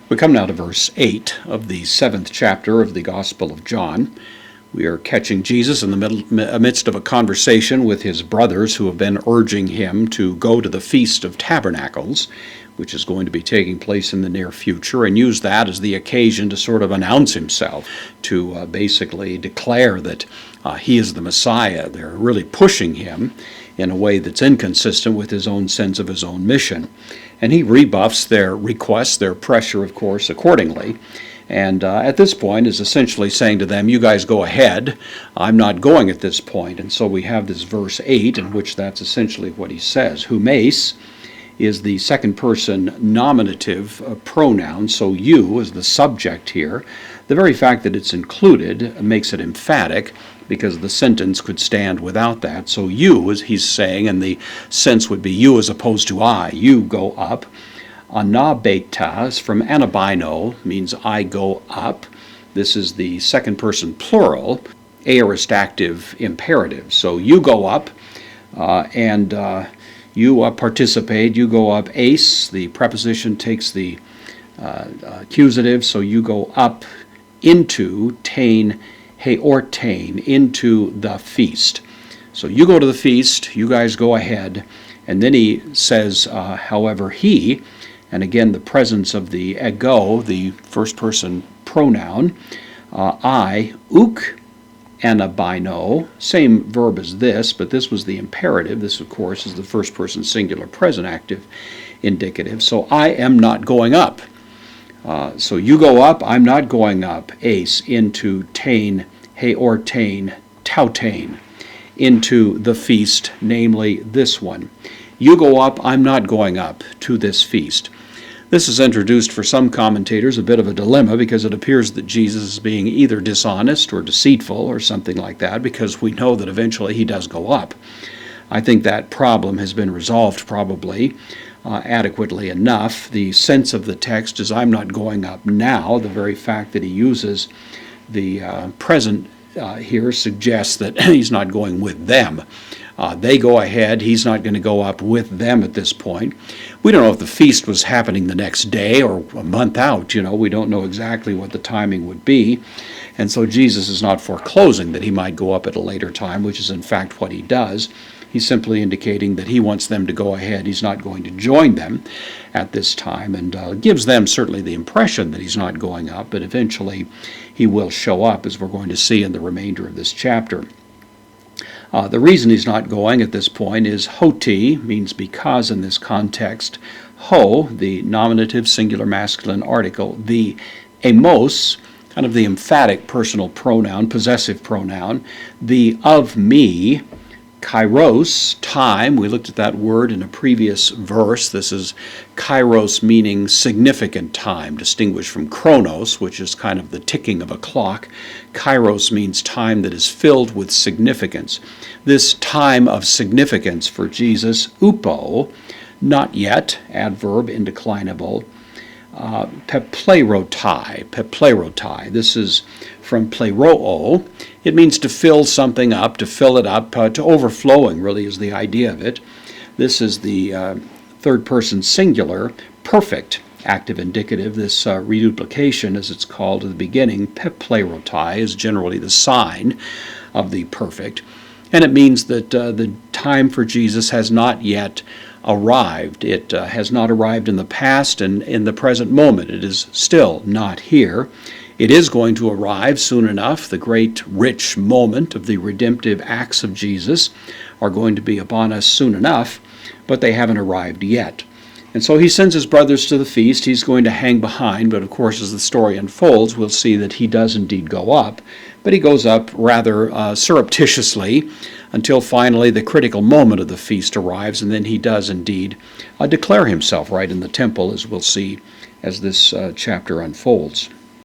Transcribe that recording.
We come now to verse 8 of the 7th chapter of the Gospel of John. We are catching Jesus in the midst of a conversation with his brothers who have been urging him to go to the Feast of Tabernacles, which is going to be taking place in the near future, and use that as the occasion to sort of announce himself, to basically declare that he is the Messiah. They're really pushing him in a way that's inconsistent with his own sense of his own mission. And he rebuffs their requests, their pressure, of course, accordingly. And at this point is essentially saying to them, you guys go ahead, I'm not going at this point. And so we have this verse 8 in which that's essentially what he says. Humes is the second person nominative pronoun, so you is the subject here. The very fact that it's included makes it emphatic, because the sentence could stand without that. So you, as he's saying, and the sense would be you as opposed to I. You go up. Anabeta is from anabino, means I go up. This is the second person plural, aorist active imperative. So you go up, and you participate. You go up. Ace, the preposition takes the accusative, so you go up into, tain, heortain, into the feast. So you go to the feast, you guys go ahead, and then he says, however, he, and again the presence of the ego, the first person pronoun, I, uk, anabino, same verb as this, but this was the imperative. This, of course, is the first person singular present active indicative. So I am not going up. So you go up, I'm not going up. Ace, into tain, heortain, tautain, into the feast, namely this one. You go up, I'm not going up to this feast. This has introduced for some commentators a bit of a dilemma, because it appears that Jesus is being either dishonest or deceitful or something like that, because we know that eventually he does go up. I think that problem has been resolved probably adequately enough. The sense of the text is I'm not going up now. The very fact that he uses the present here suggests that he's not going with them. They go ahead. He's not going to go up with them at this point. We don't know if the feast was happening the next day or a month out. We don't know exactly what the timing would be. And so Jesus is not foreclosing that he might go up at a later time, which is in fact what he does. He's simply indicating that he wants them to go ahead. He's not going to join them at this time, and gives them certainly the impression that he's not going up, but eventually he will show up, as we're going to see in the remainder of this chapter. The reason he's not going at this point is hoti, means because in this context. Ho, the nominative singular masculine article. The amos, kind of the emphatic personal pronoun, possessive pronoun. The of me, kairos, time. We looked at that word in a previous verse. This is kairos, meaning significant time, distinguished from chronos, which is kind of the ticking of a clock. Kairos means time that is filled with significance. This time of significance for Jesus, upo, not yet, adverb indeclinable. Peplerotai. This is from pleroo. It means to fill something up, to fill it up, to overflowing, really is the idea of it. This is the third person singular, perfect active indicative. This reduplication, as it's called at the beginning, peplerotai, is generally the sign of the perfect. And it means that the time for Jesus has not yet arrived. It has not arrived in the past and in the present moment. It is still not here. It is going to arrive soon enough. The great rich moment of the redemptive acts of Jesus are going to be upon us soon enough, but they haven't arrived yet. And so he sends his brothers to the feast. He's going to hang behind, but of course as the story unfolds, we'll see that he does indeed go up. But he goes up rather surreptitiously until finally the critical moment of the feast arrives, and then he does indeed declare himself right in the temple, as we'll see as this chapter unfolds.